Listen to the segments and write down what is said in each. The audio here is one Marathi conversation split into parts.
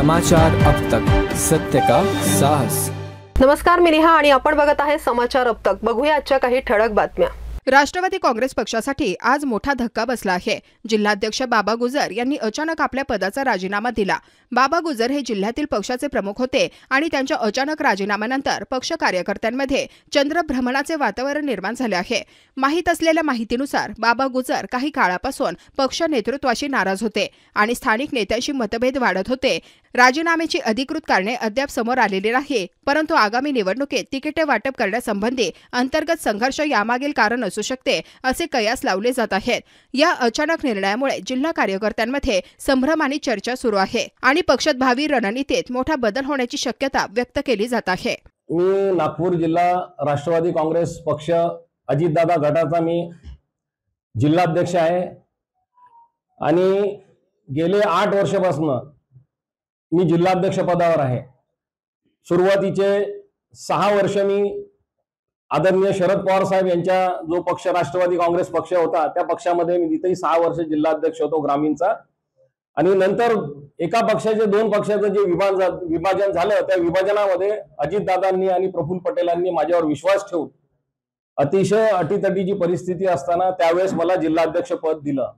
समाचार अब तक, सत्य का साहस। नमस्कार, मी नेहा आणि आपण बघत आहे समाचार अब तक। बघूया आजच्या काही ठळक बातम्या। राष्ट्रवादी काँग्रेस पक्षासाठी आज मोठा धक्का बसला आहे। जिल्हाध्यक्ष बाबा गुजर यांनी अचानक आपल्या पदाचा राजीनामा दिला। बाबा गुजर हे जिल्ह्यातील पक्षाचे प्रमुख होते आणि त्यांच्या अचानक राजीनाम्यानंतर पक्ष कार्यकर्त्यांमध्ये चंद्रभ्रमणाचे वातावरण निर्माण झाले आहे। माहित असलेल्या माहितीनुसार बाबा गुजर काही काळापासून पक्ष नेतृत्वाशी नाराज होते आणि स्थानिक नेत्यांशी मतभेद वाढत होते। राजीनाम्याची अधिकृत कारणे अद्याप समोर आलेली नाही, परंतु आगामी निवडणुकीत तिकिटे वाटप करण्यासंबंधी अंतर्गत संघर्ष यामागील कारण असू शकते असे कयास लावले जात आहेत। या अचानक निर्णयामुळे जिल्हा कार्यकर्त्यांमध्ये संभ्रम आणि चर्चा सुरू आहे आणि पक्षात भावी रणनीतीत मोठा बदल होण्याची शक्यता व्यक्त केली जात आहे। मी नागपूर जिल्हा राष्ट्रवादी काँग्रेस पक्ष अजितदादा गटाचा मी जिल्हाध्यक्ष आहे आणि गेले 8 वर्षापासून मी जिल्हाध्यक्ष पदावर आहे। सुरुवातीचे 6 वर्ष मी आदरणीय शरद पवार साहेब यांच्या जो पक्ष राष्ट्रवादी काँग्रेस पक्ष होता त्या पक्षामध्ये मी तिथेही 6 वर्ष जिल्हाध्यक्ष होतो ग्रामीणचा। आणि नंतर एका पक्षाचे 2 पक्षाचं जे विभाजन झालं त्या विभाजनामध्ये अजितदादांनी आणि प्रफुल्ल पटेलांनी माझ्यावर विश्वास ठेवून अतिशय अटीतटीची परिस्थिती असताना त्यावेळेस मला जिल्हाध्यक्ष पद दिलं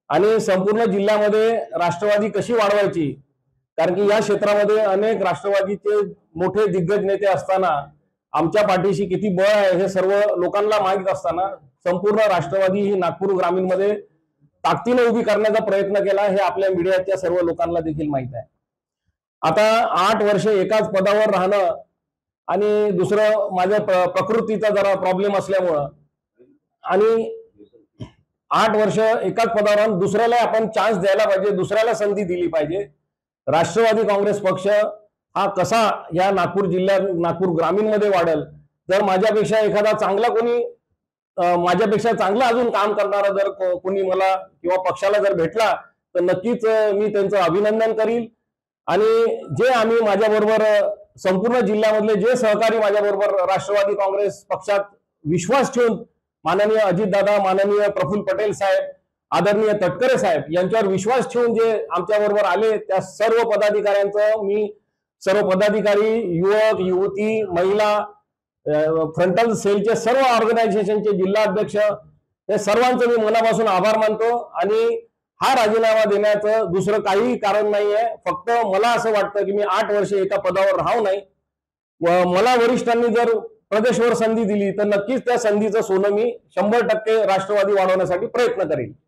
आणि संपूर्ण जिल्ह्यामध्ये राष्ट्रवादी कशी वाढवायची, कारण की या क्षेत्रामध्ये अनेक राष्ट्रवादीचे मोठे दिग्गज नेते असताना आमच्या पाठीशी किती बळ आहे हे सर्व लोकांना माहीत असताना संपूर्ण राष्ट्रवादी ही नागपूर ग्रामीणमध्ये ताकदीने उभी करण्याचा प्रयत्न केला हे आपल्या मीडियाच्या सर्व लोकांना देखील माहित आहे। आता 8 वर्ष एकाच पदावर राहणं आणि दुसरं माझ्या प्रकृतीचा जरा प्रॉब्लेम असल्यामुळं आणि 8 वर्ष एकाच पदावर राहून दुसऱ्याला आपण चान्स द्यायला पाहिजे, दुसऱ्याला संधी दिली पाहिजे। राष्ट्रवादी काँग्रेस पक्ष हा कसा या नागपूर जिल्ह्यात नागपूर ग्रामीणमध्ये वाढेल, जर माझ्यापेक्षा एखादा चांगला कोणी माझ्यापेक्षा चांगलं अजून काम करणारा जर कोणी मला किंवा पक्षाला जर भेटला तर नक्कीच मी त्यांचं अभिनंदन करील। आणि जे आम्ही माझ्याबरोबर संपूर्ण जिल्ह्यामधले जे सहकारी माझ्याबरोबर राष्ट्रवादी काँग्रेस पक्षात विश्वास ठेवून माननीय अजितदादा, माननीय प्रफुल्ल पटेल साहेब, आदरणीय तटकरे साहेब यांच्यावर विश्वास ठेवून जे आमच्याबरोबर आले त्या सर्व पदाधिकाऱ्यांचं मी सर्व पदाधिकारी, युवक, युवती, महिला, फ्रंटल सेलचे सर्व ऑर्गनायझेशनचे जिल्हाध्यक्ष हे सर्वांचं मी मनापासून आभार मानतो। आणि हा राजीनामा देण्याचं दुसरं काही कारण नाहीये, फक्त मला असं वाटतं की मी 8 वर्ष एका पदावर राहू नाही व मला वरिष्ठांनी जर प्रदेशवर संधी दिली तर नक्कीच त्या संधीचं सोनं मी 100% राष्ट्रवादी वाढवण्यासाठी प्रयत्न करेल।